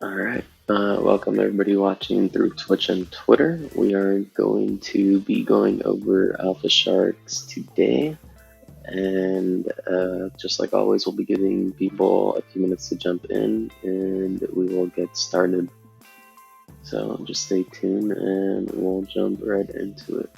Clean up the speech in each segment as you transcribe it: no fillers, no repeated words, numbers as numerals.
Alright, welcome everybody watching through Twitch and Twitter. We are going to be going over Alpha Sharks today, and just like always, we'll be giving people a few minutes to jump in, and we will get started. So just stay tuned, and we'll jump right into it.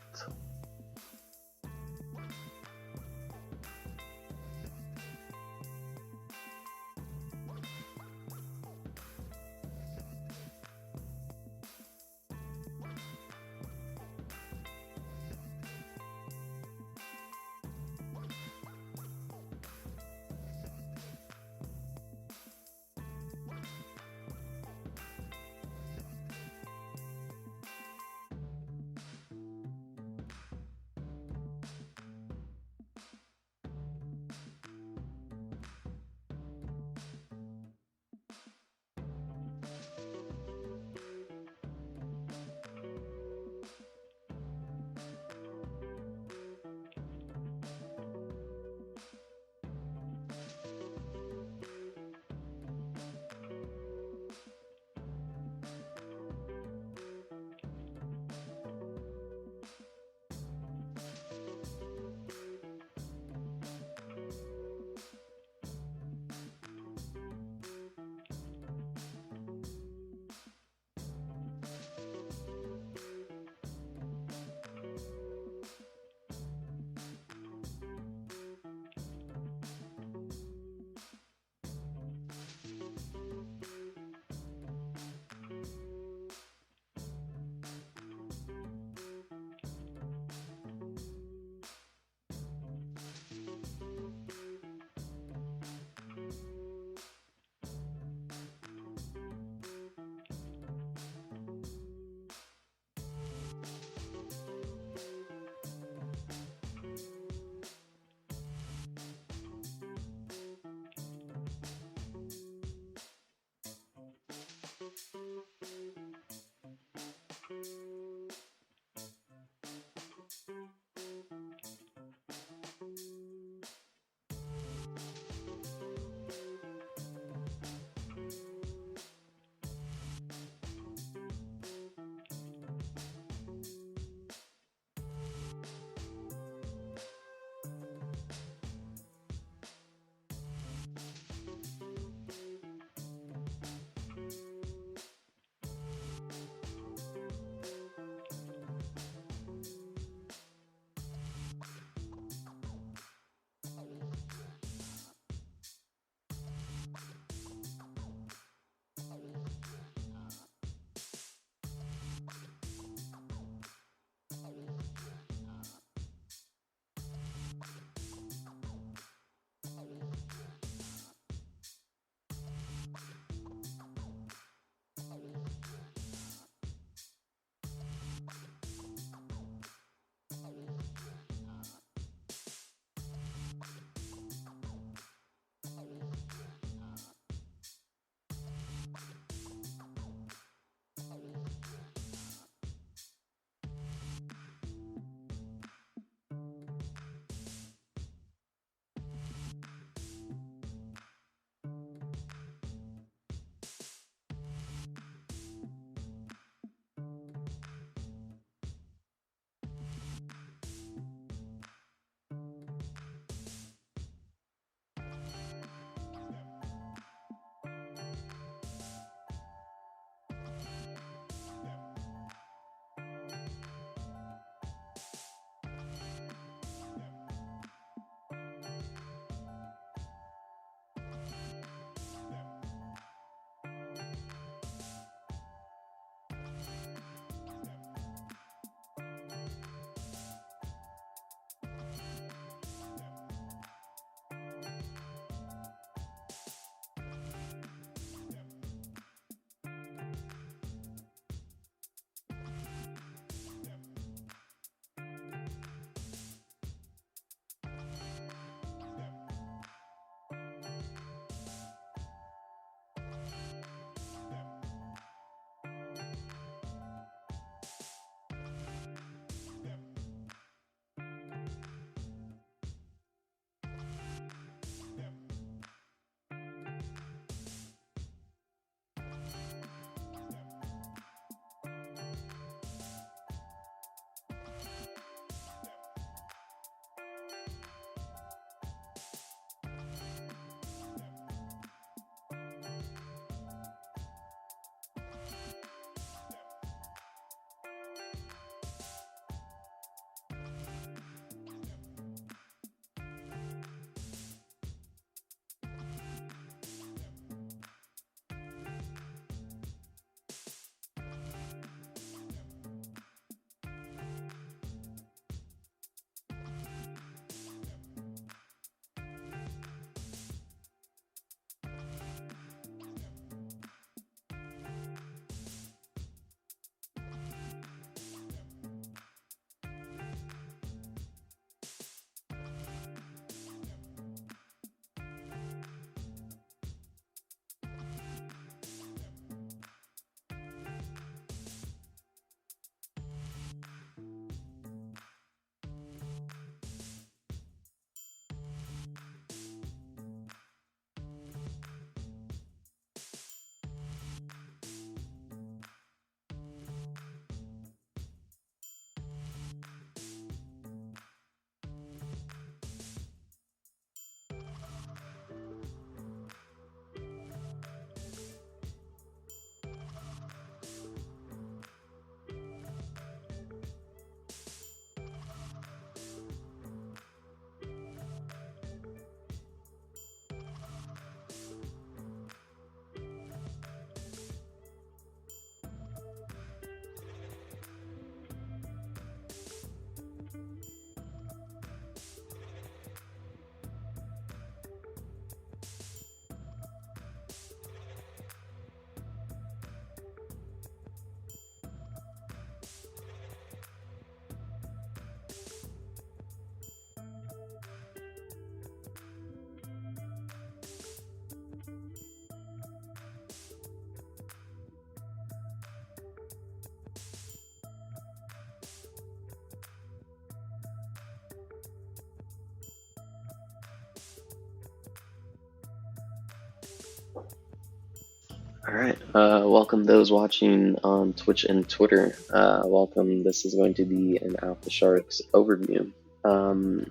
All right. Welcome those watching on Twitch and Twitter. Welcome. This is going to be an Alpha Sharks overview. And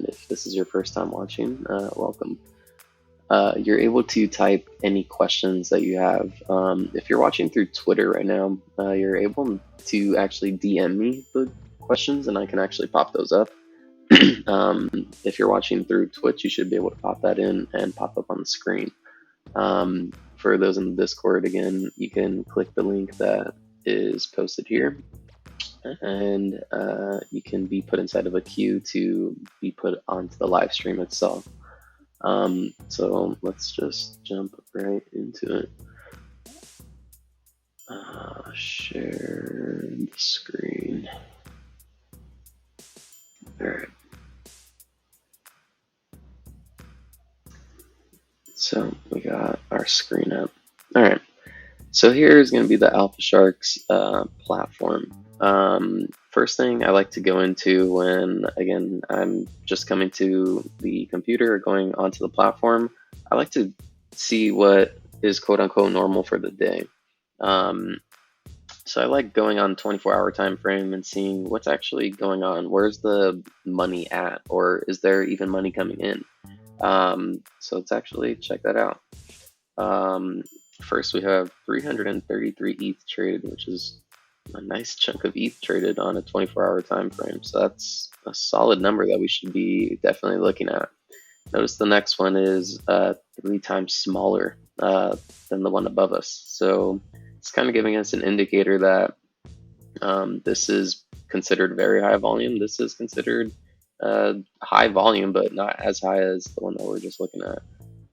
if this is your first time watching, welcome. You're able to type any questions that you have. If you're watching through Twitter right now, you're able to actually DM me the questions and I can actually pop those up. If you're watching through Twitch, you should be able to pop that in and pop up on the screen. For those in the Discord, again, you can click the link that is posted here, and you can be put inside of a queue to be put onto the live stream itself. So let's just jump right into it. Share the screen. All right. So we got our screen up. All right. So here is going to be the Alpha Sharks platform. First thing I like to go into when, again, I'm just coming to the computer or going onto the platform, I like to see what is quote unquote normal for the day. So I like going on 24-hour time frame and seeing what's actually going on. Where's the money at, or is there even money coming in? So let's actually check that out. First, we have 333 ETH traded, which is a nice chunk of ETH traded on a 24-hour time frame. So that's a solid number that we should be definitely looking at. Notice the next one is 3 times smaller than the one above us. So it's kind of giving us an indicator that this is considered very high volume. This is considered high volume, but not as high as the one that we're just looking at.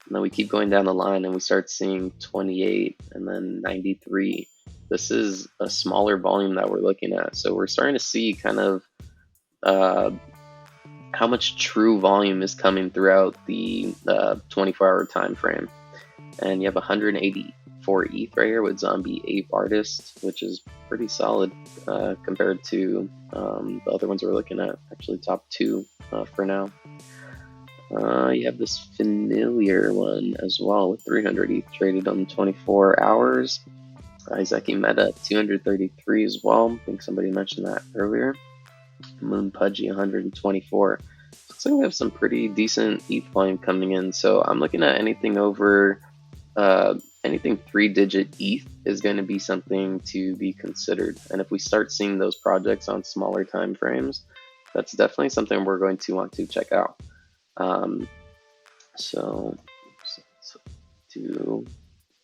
And then we keep going down the line and we start seeing 28 and then 93. This is a smaller volume that we're looking at. So we're starting to see kind of how much true volume is coming throughout the 24-hour time frame. And you have 184 ETH right here with Zombie Ape Artist, which is pretty solid compared to the other ones we're looking at, actually top 2 for now. You have this familiar one as well with 300 ETH traded on 24 hours. Isaki Meta 233 as well. I think somebody mentioned that earlier. Moon Pudgy 124. Looks like we have some pretty decent ETH volume coming in. So I'm looking at anything over anything 3-digit ETH is going to be something to be considered. And if we start seeing those projects on smaller time frames, that's definitely something we're going to want to check out.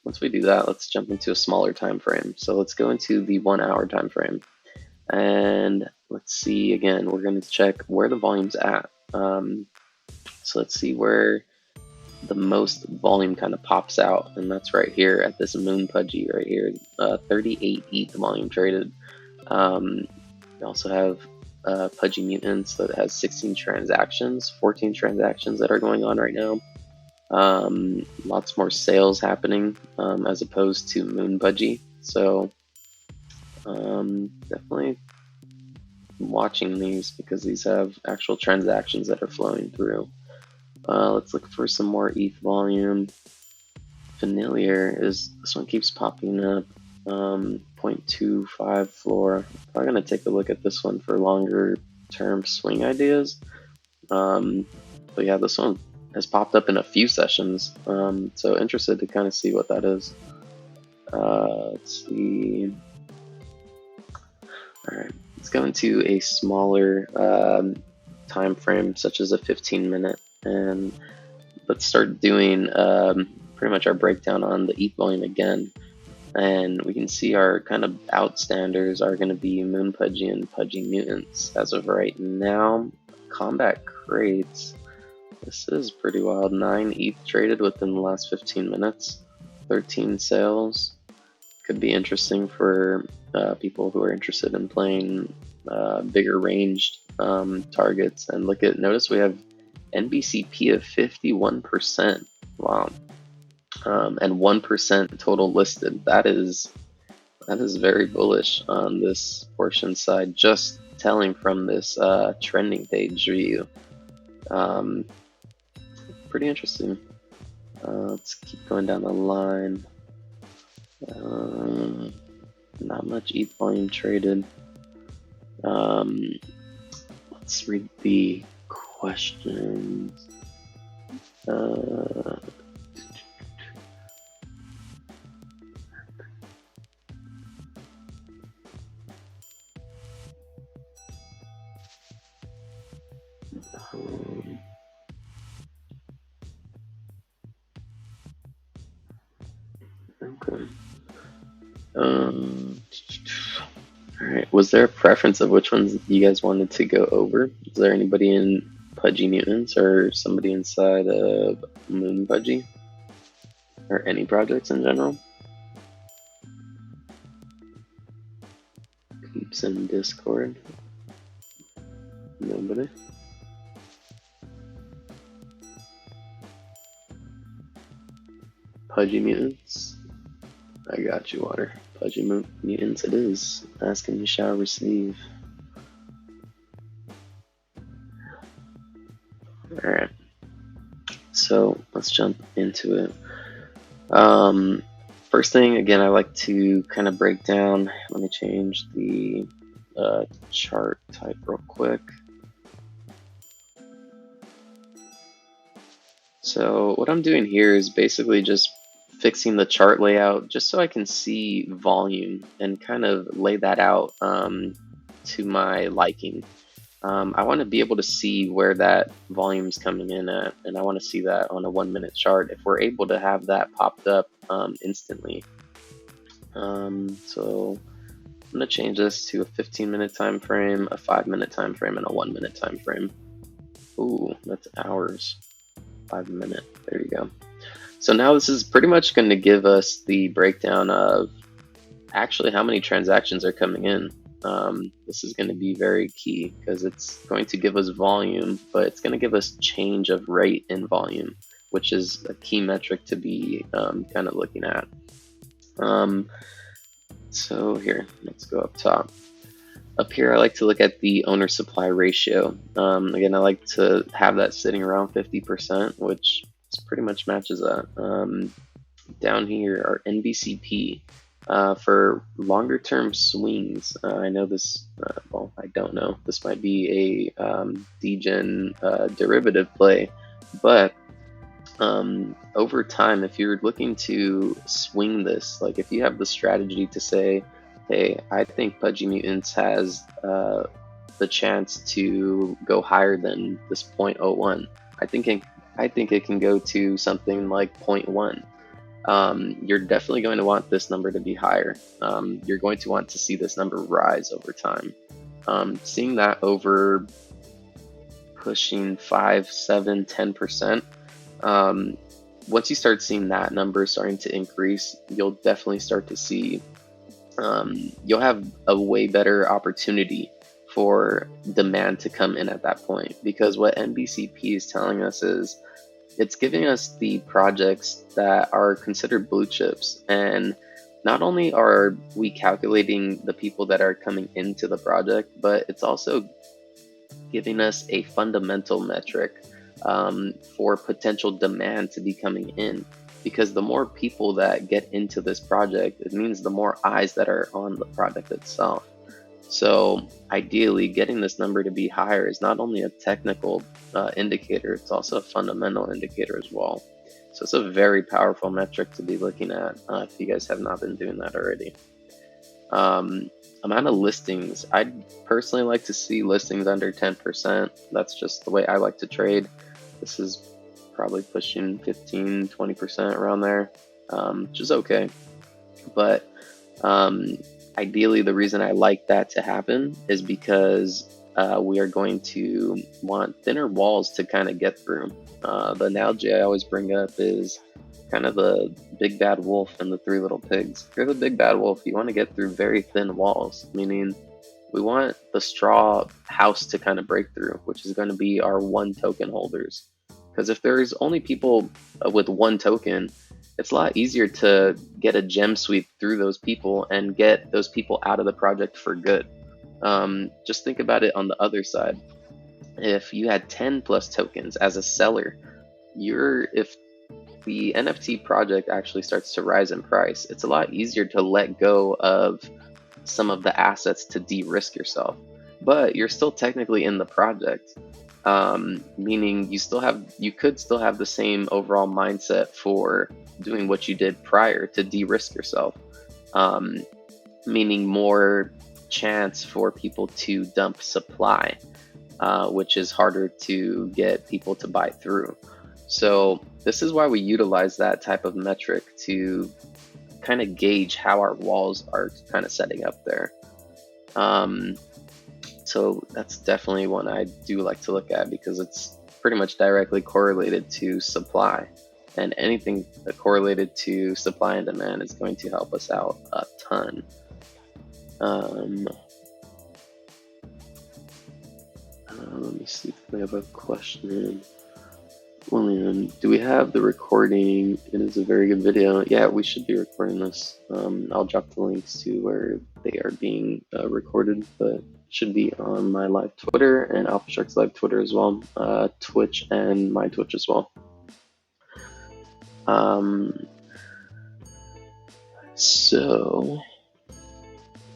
Once we do that, let's jump into a smaller time frame. So let's go into the 1 hour time frame, and let's see again. We're going to check where the volume's at. So let's see where the most volume kind of pops out, and that's right here at this Moon Pudgy right here. 38 ETH volume traded. We also have Pudgy Mutants that has 16 transactions, 14 transactions that are going on right now. Lots more sales happening as opposed to Moon Pudgy. So definitely watching these because these have actual transactions that are flowing through. Let's look for some more ETH volume. Familiar is this one keeps popping up. 0.25 floor. I'm going to take a look at this one for longer term swing ideas. But yeah, this one has popped up in a few sessions. So interested to kind of see what that is. Let's see. All right, let's go into a smaller time frame, such as a 15-minute, and let's start doing pretty much our breakdown on the ETH volume again. And we can see our kind of outstanders are going to be Moon Pudgy and Pudgy Mutants as of right now. Combat Crates. This is pretty wild. 9 ETH traded within the last 15 minutes. 13 sales. Could be interesting for people who are interested in playing bigger ranged targets. And notice we have NBCP of 51%. Wow. And 1% total listed. That is very bullish on this portion side, just telling from this trending page view. Pretty interesting. Let's keep going down the line. Uh, Not much ETH volume traded. Um, let's read the questions. Uh, um, okay. Um, all right. Was there a preference of which ones you guys wanted to go over? Is there anybody in Pudgy Mutants or somebody inside of Moon Pudgy or any projects in general? Keeps in Discord. Nobody. Pudgy Mutants. I got you, Water. Pudgy Mutants it is. Ask and you shall receive. Alright. So let's jump into it. First thing, again, I like to kind of break down. Let me change the chart type real quick. So what I'm doing here is basically just fixing the chart layout just so I can see volume and kind of lay that out to my liking. I want to be able to see where that volume's coming in at, and I want to see that on a 1 minute chart if we're able to have that popped up instantly. So I'm going to change this to a 15-minute time frame, a 5-minute time frame, and a 1-minute time frame. Ooh, that's hours. 5 minute. There you go. So now this is pretty much going to give us the breakdown of actually how many transactions are coming in. This is going to be very key because it's going to give us volume, but it's going to give us change of rate in volume, which is a key metric to be kind of looking at. So here, let's go up top. Up here, I like to look at the owner supply ratio. Again, I like to have that sitting around 50%, which pretty much matches that. Down here are NBCP. For longer term swings, I know this, well, I don't know. This might be a degen derivative play, but over time, if you're looking to swing this, like if you have the strategy to say, hey, I think Pudgy Mutants has the chance to go higher than this 0.01. I think it can go to something like 0.1. You're definitely going to want this number to be higher. You're going to want to see this number rise over time. Seeing that over pushing 5, 7, 10%, once you start seeing that number starting to increase, you'll definitely start to see, you'll have a way better opportunity for demand to come in at that point. Because what NBCP is telling us is, it's giving us the projects that are considered blue chips. And not only are we calculating the people that are coming into the project, but it's also giving us a fundamental metric for potential demand to be coming in. Because the more people that get into this project, it means the more eyes that are on the project itself. So ideally, getting this number to be higher is not only a technical indicator, it's also a fundamental indicator as well. So it's a very powerful metric to be looking at if you guys have not been doing that already. Amount of listings. I'd personally like to see listings under 10%. That's just the way I like to trade. This is probably pushing 15, 20% around there, which is okay. But ideally, the reason I like that to happen is because we are going to want thinner walls to kind of get through. The analogy I always bring up is kind of the big bad wolf and the three little pigs. If you're the big bad wolf, you want to get through very thin walls, meaning we want the straw house to kind of break through, which is going to be our 1 token holders. Because if there's only people with 1 token, it's a lot easier to get a gem sweep through those people and get those people out of the project for good. Just think about it on the other side. If you had 10 plus tokens as a seller, if the NFT project actually starts to rise in price, it's a lot easier to let go of some of the assets to de-risk yourself, but you're still technically in the project, meaning you could still have the same overall mindset for doing what you did prior to de-risk yourself, um, meaning more chance for people to dump supply, which is harder to get people to buy through. So this is why we utilize that type of metric to kind of gauge how our walls are kind of setting up there. Um, so that's definitely one I do like to look at because it's pretty much directly correlated to supply. And anything correlated to supply and demand is going to help us out a ton. Let me see if we have a question. William, do we have the recording? It is a very good video. Yeah, we should be recording this. I'll drop the links to where they are being recorded, but it should be on my live Twitter and Alpha Shark's live Twitter as well, Twitch and my Twitch as well. So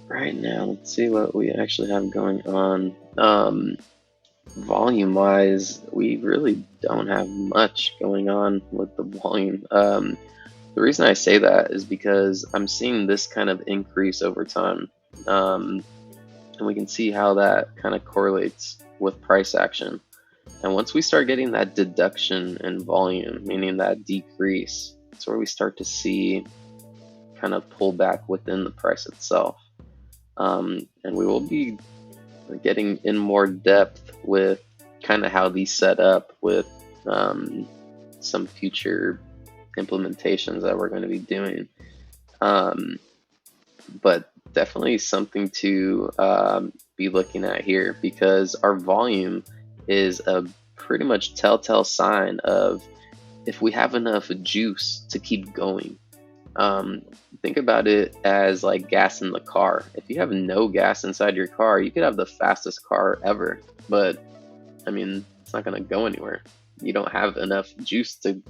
right now, let's see what we actually have going on. Volume wise, we really don't have much going on with the volume. The reason I say that is because I'm seeing this kind of increase over time. And we can see how that kind of correlates with price action. And once we start getting that deduction in volume, meaning that decrease, that's where we start to see kind of pull back within the price itself. And we will be getting in more depth with kind of how these set up with some future implementations that we're going to be doing. But definitely something to be looking at here, because our volume is a pretty much telltale sign of if we have enough juice to keep going. Think about it as like gas in the car. If you have no gas inside your car, you could have the fastest car ever, but I mean, it's not going to go anywhere. You don't have enough juice to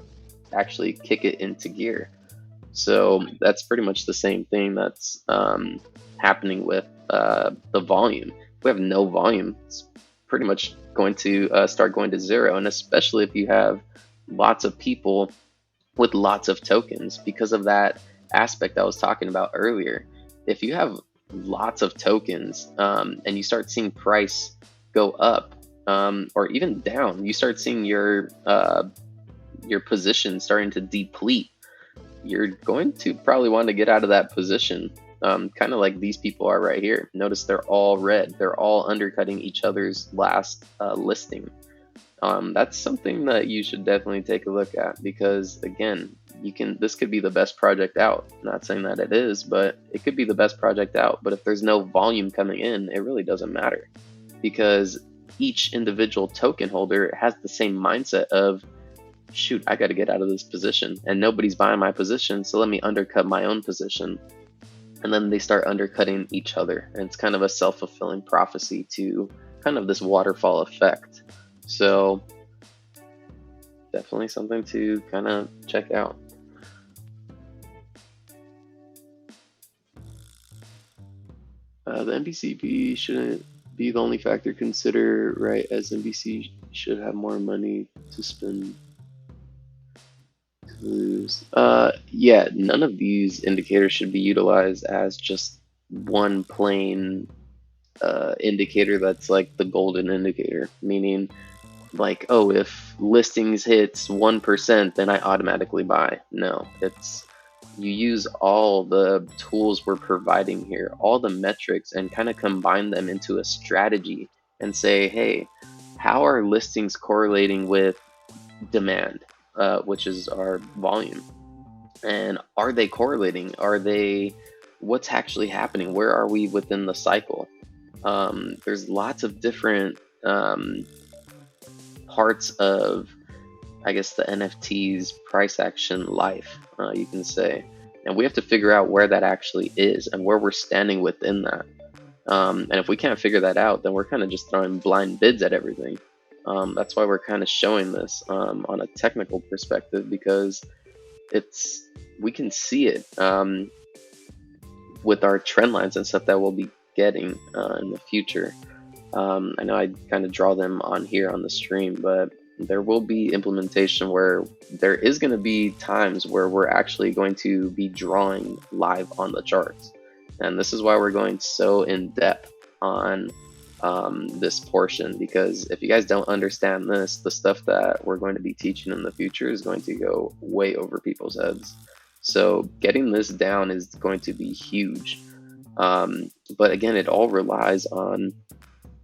actually kick it into gear. So that's pretty much the same thing that's happening with the volume. If we have no volume, it's pretty much going to start going to zero. And especially if you have lots of people with lots of tokens, because of that aspect I was talking about earlier. If you have lots of tokens and you start seeing price go up or even down, you start seeing your position starting to deplete, you're going to probably want to get out of that position, kind of like these people are right here. Notice they're all red. They're all undercutting each other's last listing. That's something that you should definitely take a look at, because again, this could be the best project out. Not saying that it is, but it could be the best project out. But if there's no volume coming in, it really doesn't matter, because each individual token holder has the same mindset of, shoot, I got to get out of this position and nobody's buying my position, so let me undercut my own position. And then they start undercutting each other, and it's kind of a self-fulfilling prophecy to kind of this waterfall effect. So definitely something to kind of check out. The NBCP shouldn't be the only factor considered, right? As NBC should have more money to spend to lose. Yeah, none of these indicators should be utilized as just one plain indicator that's like the golden indicator, meaning like, oh, if listings hits 1%, then I automatically buy. No, you use all the tools we're providing here, all the metrics, and kind of combine them into a strategy and say, hey, how are listings correlating with demand, which is our volume? And are they correlating? What's actually happening? Where are we within the cycle? There's lots of different parts of, I guess, the NFT's price action life, you can say. And we have to figure out where that actually is and where we're standing within that. And if we can't figure that out, then we're kind of just throwing blind bids at everything. That's why we're kind of showing this on a technical perspective, because it's we can see it with our trend lines and stuff that we'll be getting in the future. I know I kind of draw them on here on the stream, but there will be implementation where there is going to be times where we're actually going to be drawing live on the charts. And this is why we're going so in depth on this portion, because if you guys don't understand this, the stuff that we're going to be teaching in the future is going to go way over people's heads. So getting this down is going to be huge. But again, it all relies on,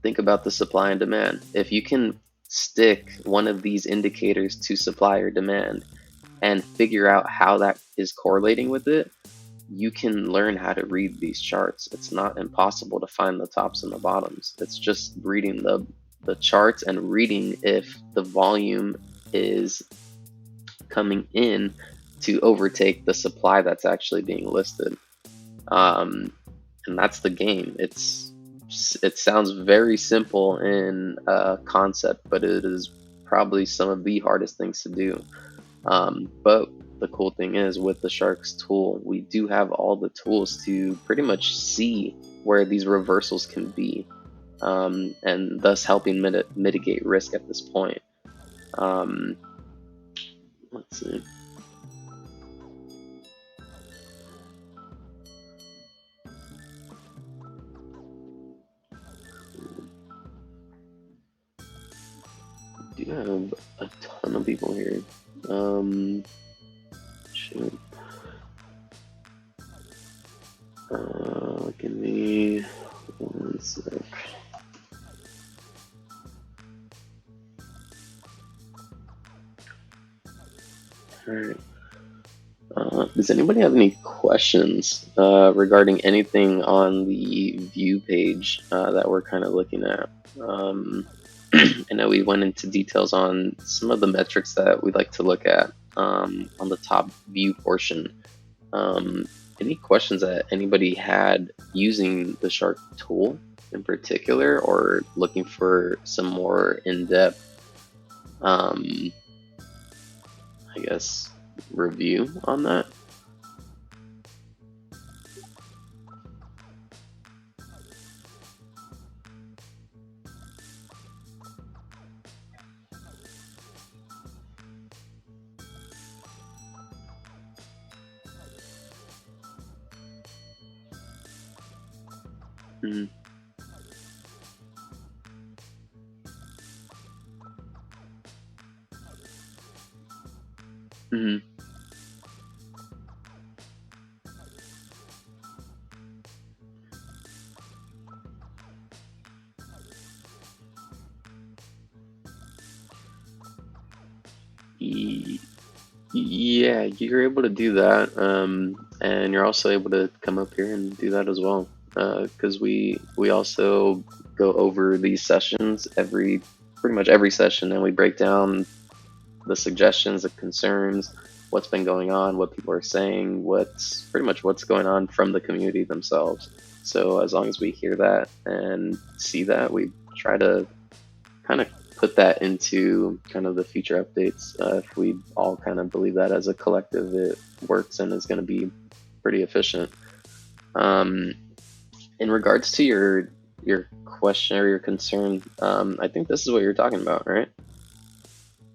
think about the supply and demand. If you can stick one of these indicators to supply or demand and figure out how that is correlating with it, you can learn how to read these charts. It's not impossible to find the tops and the bottoms. It's just reading the charts and reading if the volume is coming in to overtake the supply that's actually being listed. And that's the game. It sounds very simple in concept, but it is probably some of the hardest things to do. But the cool thing is, with the Sharks tool, we do have all the tools to pretty much see where these reversals can be, and thus helping mitigate risk at this point. Let's see. Do you have a ton of people here? Shoot. Give me 1 sec. Alright. Does anybody have any questions regarding anything on the view page that we're kind of looking at? I know we went into details on some of the metrics that we like to look at on the top view portion. Any questions that anybody had using the Shark tool in particular, or looking for some more in-depth, I guess, review on that? Mm-hmm. Mm-hmm. Yeah, you're able to do that, and you're also able to come up here and do that as well. Because we also go over these sessions pretty much every session, and we break down the suggestions, the concerns, what's been going on, what people are saying, what's pretty much what's going on from the community themselves. So as long as we hear that and see that, we try to kind of put that into kind of the future updates. If we all kind of believe that as a collective, it works and is going to be pretty efficient. In regards to your question or your concern, I think this is what you're talking about, right?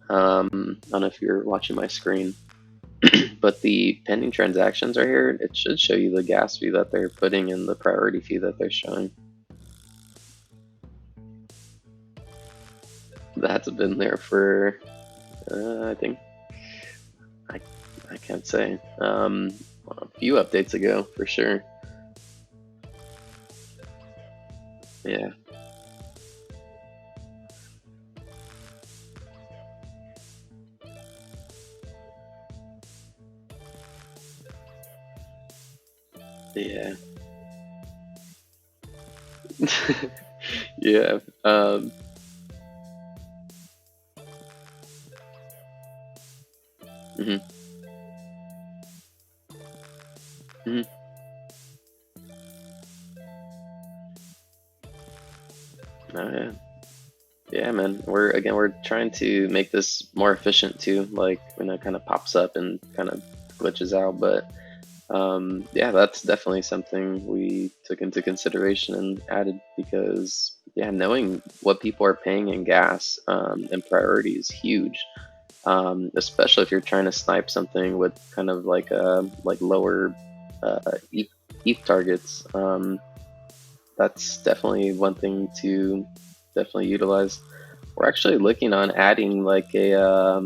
I don't know if you're watching my screen, but the pending transactions are here. It should show you the gas fee that they're putting in, the priority fee that they're showing. That's been there for, I think, I can't say, a few updates ago for sure. Yeah. Yeah. Yeah. Mhm, mhm. Oh, yeah. Yeah, man. We're trying to make this more efficient too. Like when it kind of pops up and kind of glitches out. But yeah, that's definitely something we took into consideration and added because yeah, knowing what people are paying in gas and priority is huge. Especially if you're trying to snipe something with kind of like lower uh, ETH, ETH targets. That's definitely one thing to definitely utilize. We're actually looking on adding like a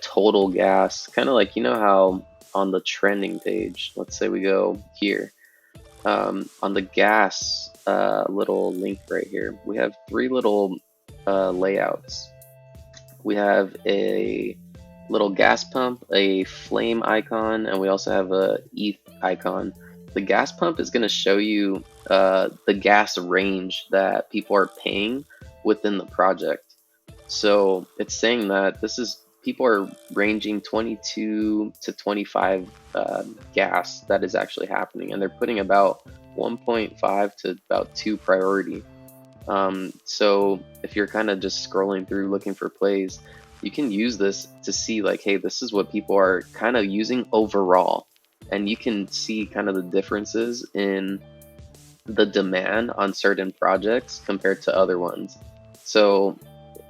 total gas, kind of like you know how on the trending page, let's say we go here on the gas little link right here, we have three little layouts. We have a little gas pump, a flame icon, and we also have a ETH icon. The gas pump is going to show you the gas range that people are paying within the project. So it's saying that this is people are ranging 22 to 25 gas that is actually happening, and they're putting about 1.5 to about 2 priority. So if you're kind of just scrolling through looking for plays, you can use this to see like, hey, this is what people are kind of using overall. And you can see kind of the differences in the demand on certain projects compared to other ones. So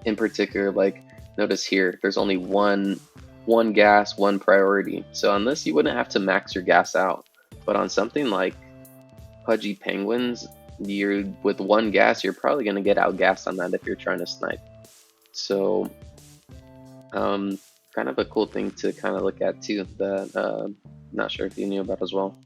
in particular, like notice here, there's only one gas, one priority. So on this, you wouldn't have to max your gas out. But on something like Pudgy Penguins, you're with one gas, you're probably gonna get outgassed on that if you're trying to snipe. So, um, kind of a cool thing to kind of look at too. That not sure if you knew about as well.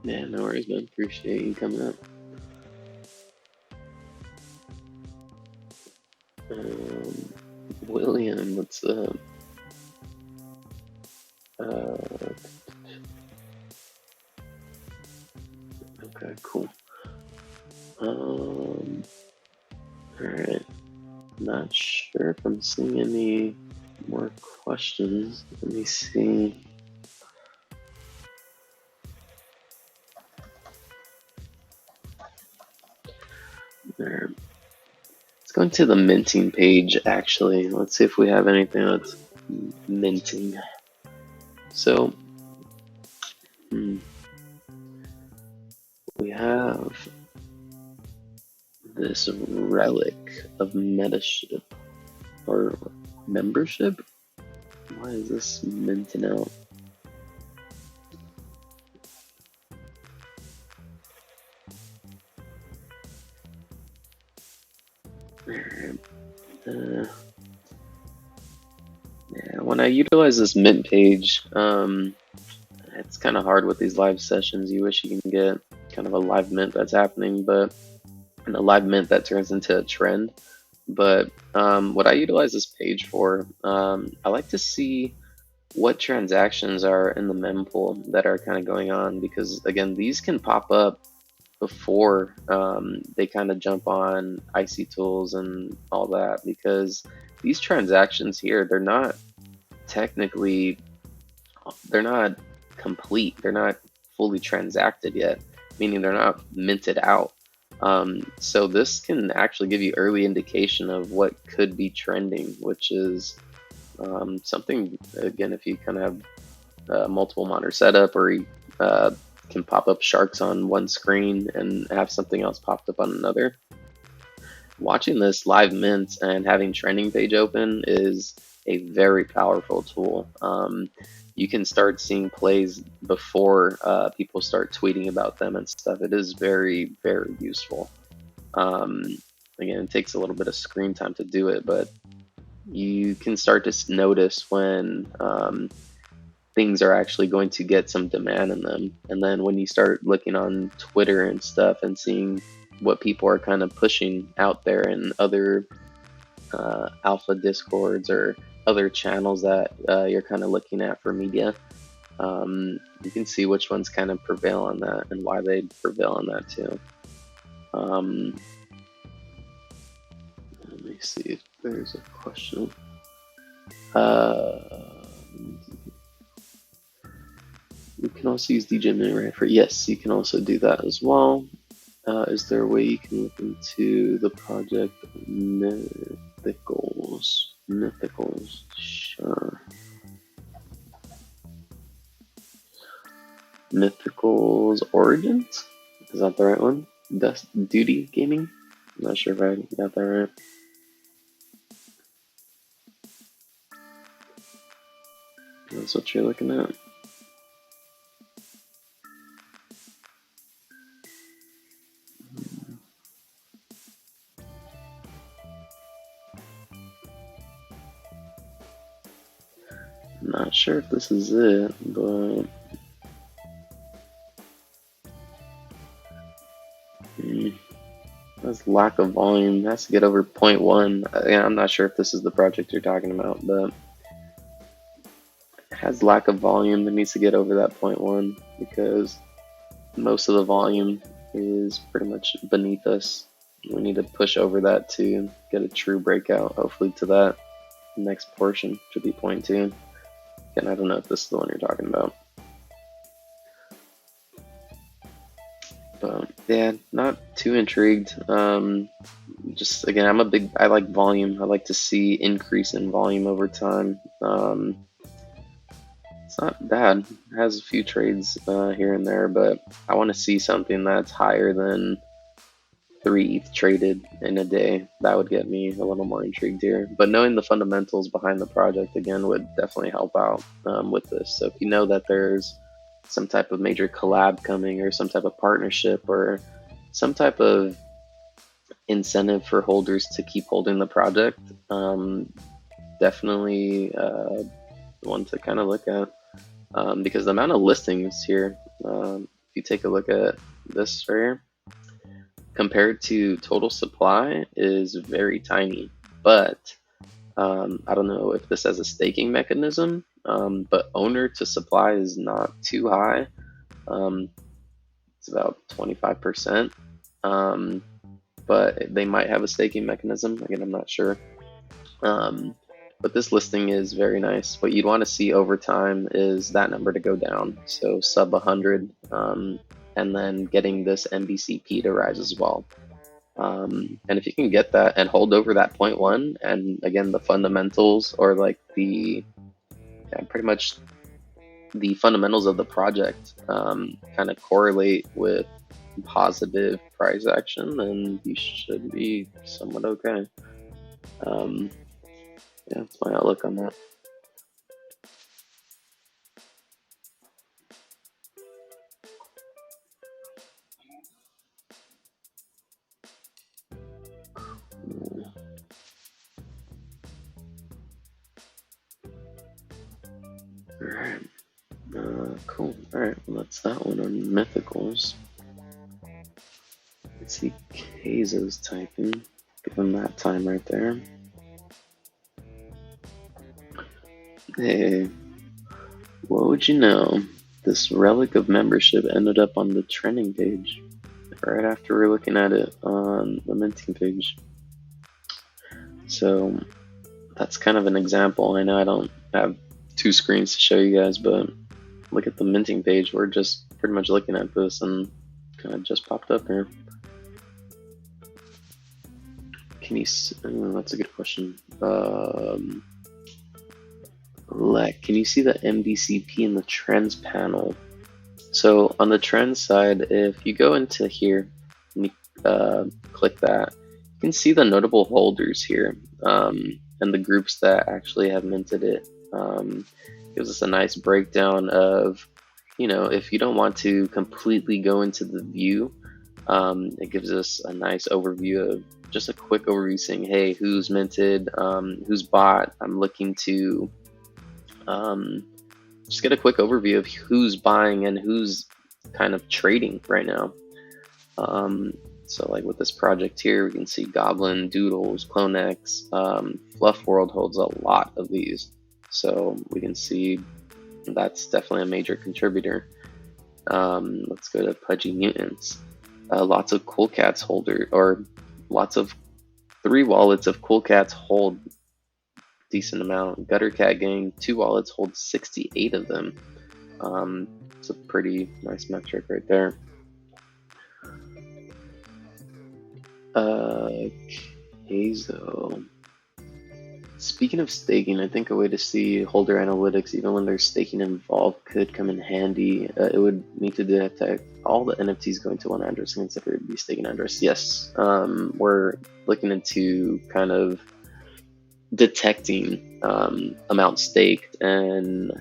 Yeah, no worries, man. Appreciate you coming up. Um, William, what's up? Uh, okay, cool. All right. Not sure if I'm seeing any more questions. Let me see. There. Let's go into the minting page actually. Let's see if we have anything that's minting. So, hmm, we have this relic of metaship or membership. Why is this minting out? Uh, yeah, when I utilize this mint page, it's kind of hard with these live sessions. You wish you can get kind of a live mint that's happening, but and a live mint that turns into a trend. But what I utilize this page for, I like to see what transactions are in the mempool that are kind of going on because again, these can pop up before they kind of jump on icy tools and all that because these transactions here, technically they're not complete. They're not fully transacted yet, meaning they're not minted out. So this can actually give you early indication of what could be trending, which is something, again, if you kind of have multiple monitor setup or you can pop up sharks on one screen and have something else popped up on another. Watching this live mint and having trending page open is a very powerful tool. You can start seeing plays before people start tweeting about them and stuff. It is very, very useful. Um, Again, it takes a little bit of screen time to do it, but you can start to notice when things are actually going to get some demand in them. And then when you start looking on Twitter and stuff and seeing what people are kind of pushing out there in other alpha discords or other channels that you're kind of looking at for media, you can see which ones kind of prevail on that and why they prevail on that too. Um, Let me see if there's a question. Uh, can also use DJ Minray for, yes, you can also do that as well. Is there a way you can look into the project mythicals? Mythicals, sure. Mythicals Origins? Is that the right one? Dust Duty Gaming? I'm not sure if I got that right. That's what you're looking at. I'm not sure if this is it, but that's lack of volume. It has to get over 0.1. Yeah, I'm not sure if this is the project you're talking about, but it has lack of volume. It needs to get over that 0.1 because most of the volume is pretty much beneath us. We need to push over that to get a true breakout, hopefully to that next portion, should be 0.2. Again, I don't know if this is the one you're talking about. But yeah, not too intrigued. Just again, I like volume. I like to see increase in volume over time. It's not bad. It has a few trades here and there, but I want to see something that's higher than 3 ETH traded in a day. That would get me a little more intrigued here. But knowing the fundamentals behind the project again would definitely help out with this. So if you know that there's some type of major collab coming or some type of partnership or some type of incentive for holders to keep holding the project, definitely one to kind of look at because the amount of listings here, if you take a look at this right here, compared to total supply is very tiny, but I don't know if this has a staking mechanism, but owner to supply is not too high. It's about 25%, but they might have a staking mechanism. Again, I'm not sure. But this listing is very nice. What you'd want to see over time is that number to go down, so sub 100, and then getting this MBCP to rise as well. And if you can get that and hold over that 0.1, and again, the fundamentals or like pretty much the fundamentals of the project kind of correlate with positive price action, then you should be somewhat okay. Yeah, that's my outlook on that. Alright, cool. Alright, well, that's that one on mythicals. Let's see, Keizo's typing. Give him that time right there. Hey, what would you know? This relic of membership ended up on the trending page right after we're looking at it on the minting page. So that's kind of an example. I know I don't have 2 screens to show you guys, but look at the minting page. We're just pretty much looking at this and kind of just popped up here. Can you? That's a good question. Can you see the MBCP in the trends panel? So on the trends side, if you go into here and you click that, you can see the notable holders here and the groups that actually have minted it. Gives us a nice breakdown of, if you don't want to completely go into the view, it gives us a nice overview of just a quick overview saying, hey, who's minted, who's bought. I'm looking to just get a quick overview of who's buying and who's kind of trading right now. So like with this project here, we can see Goblin, Doodles, CloneX, Fluff World holds a lot of these. So we can see that's definitely a major contributor. Let's go to Pudgy Mutants. Lots of Cool Cats holder, or lots of 3 wallets of Cool Cats hold decent amount. Gutter Cat Gang, 2 wallets hold 68 of them. It's a pretty nice metric right there. Okay, so speaking of staking, I think a way to see holder analytics, even when there's staking involved, could come in handy. It would need to detect all the NFTs going to one address and consider it to be staking address. Yes, we're looking into kind of detecting amount staked and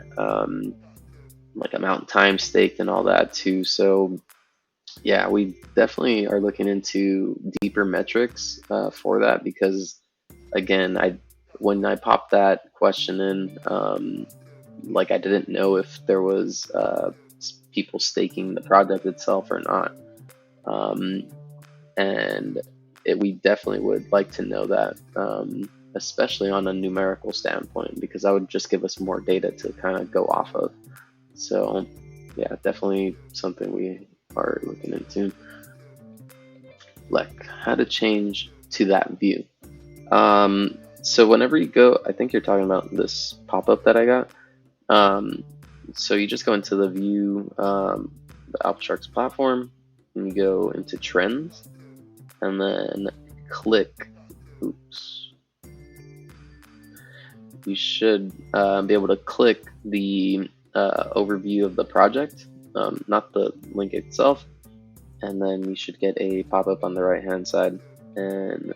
like amount time staked and all that too. So yeah, we definitely are looking into deeper metrics for that because again, when I popped that question in, like I didn't know if there was people staking the project itself or not, um, and we definitely would like to know that, especially on a numerical standpoint, because that would just give us more data to kind of go off of. So yeah, definitely something we are looking into, like how to change to that view. So whenever you go, I think you're talking about this pop-up that I got. So you just go into the view, the AlphaSharks platform, and you go into trends, and then click, oops, you should be able to click the overview of the project, not the link itself, and then you should get a pop-up on the right-hand side, and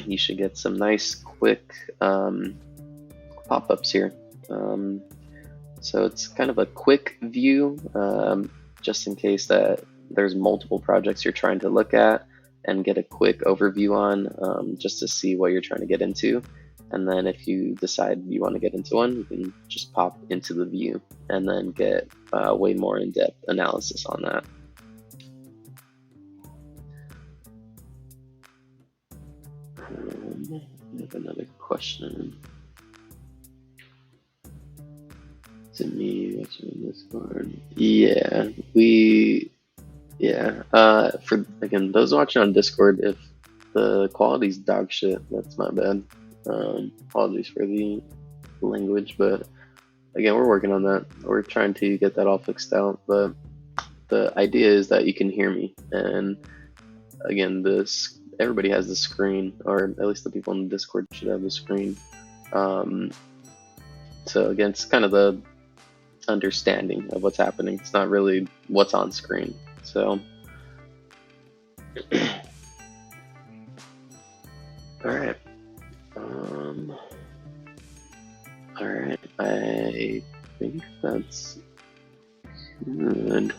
you should get some nice quick pop-ups here. So it's kind of a quick view, just in case that there's multiple projects you're trying to look at and get a quick overview on, just to see what you're trying to get into. And then if you decide you want to get into one, you can just pop into the view and then get way more in-depth analysis on that. I have another question. To me, watching on Discord. For again, those watching on Discord, if the quality's dog shit, that's my bad. Apologies for the language, but again, we're working on that. We're trying to get that all fixed out, but the idea is that you can hear me. And again, everybody has the screen, or at least the people in the Discord should have the screen. So again, it's kind of the understanding of what's happening. It's not really what's on screen. So, all right. All right. I think that's good.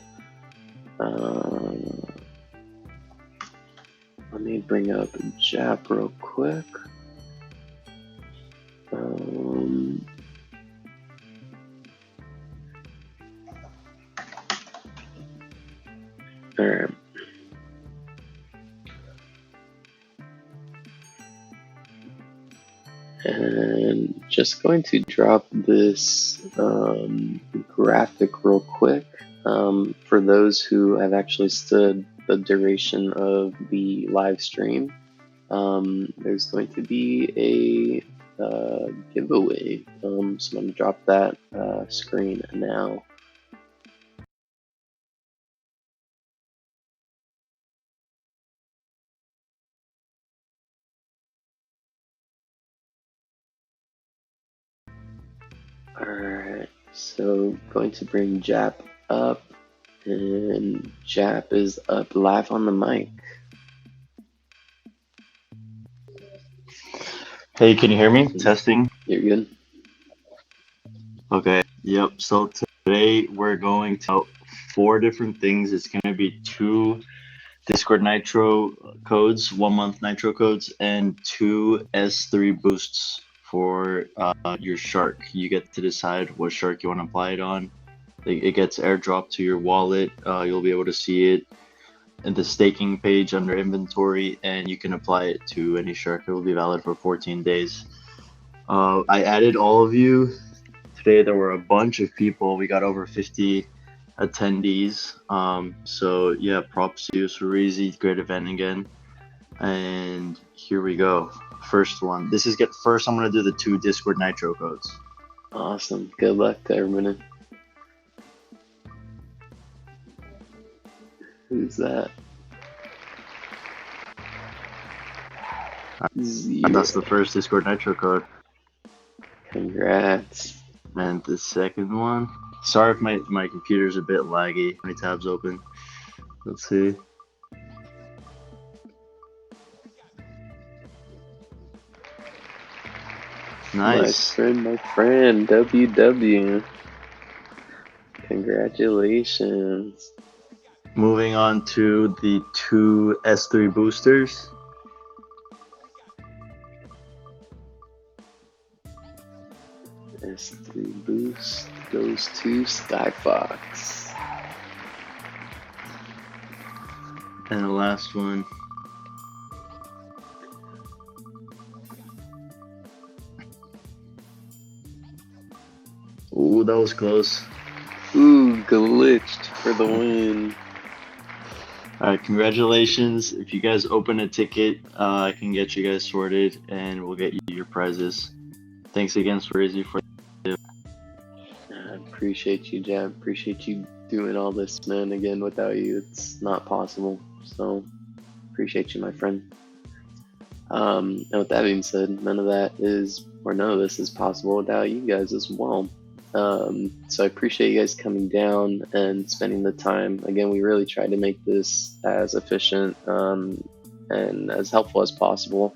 Let me bring up Jap real quick. All right. And just going to drop this graphic real quick for those who have actually stood the duration of the live stream. There's going to be a giveaway, so I'm going to drop that screen now. Alright, so going to bring Jap up, and Jap is up live on the mic. Hey, can you hear me? Testing. You're good. Okay. Yep. So today we're going to 4 different things. It's going to be 2 Discord Nitro codes, 1 month Nitro codes, and 2 S3 boosts for your shark. You get to decide what shark you want to apply it on. It gets airdropped to your wallet. You'll be able to see it in the staking page under inventory, and you can apply it to any shark. It will be valid for 14 days. I added all of you. Today there were a bunch of people. We got over 50 attendees. So yeah, props to you, Surizi. Great event again. And here we go. First one. First I'm gonna do the 2 Discord Nitro codes. Awesome. Good luck to everyone. Who's that? That's Zero. the first Discord Nitro code. Congrats. And the second one. Sorry if my computer's a bit laggy. My tabs open. Let's see. Nice. My friend, WW. Congratulations. Moving on to the two S3 boosters. S3 boost goes to Skyfox. And the last one. Ooh, that was close. Ooh, glitched for the win. Alright, congratulations. If you guys open a ticket, I can get you guys sorted and we'll get you your prizes. Thanks again, Swayze, for I appreciate you, Jab. Appreciate you doing all this, man. Again, without you, it's not possible. So, appreciate you, my friend. And with that being said, none of this is possible without you guys as well. So I appreciate you guys coming down and spending the time. Again, we really tried to make this as efficient and as helpful as possible.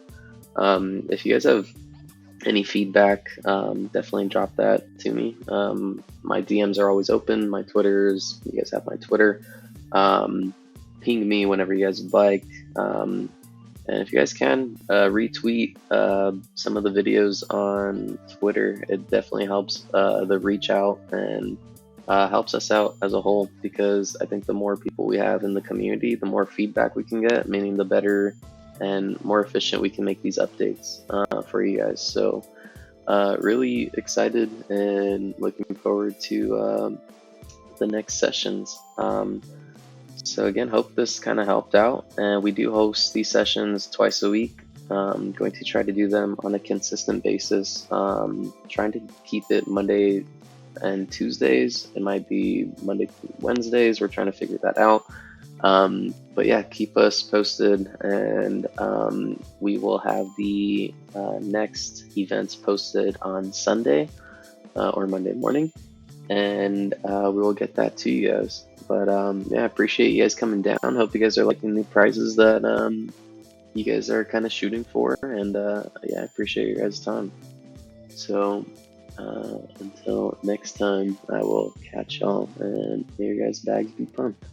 If you guys have any feedback, definitely drop that to me. My DMs are always open. My Twitters, you guys have my Twitter. Ping me whenever you guys would like. And if you guys can, retweet some of the videos on Twitter. It definitely helps the reach out and helps us out as a whole, because I think the more people we have in the community, the more feedback we can get, meaning the better and more efficient we can make these updates for you guys. So really excited and looking forward to the next sessions. So again, hope this kind of helped out. And we do host these sessions twice a week. Going to try to do them on a consistent basis. Trying to keep it Monday and Tuesdays. It might be Monday, Wednesdays. We're trying to figure that out. But yeah, keep us posted, and we will have the next events posted on Sunday or Monday morning, and we will get that to you guys. But yeah, I appreciate you guys coming down. Hope you guys are liking the prizes that you guys are kind of shooting for, and yeah, I appreciate your guys' time. So until next time, I will catch y'all, and may your guys' bags be pumped.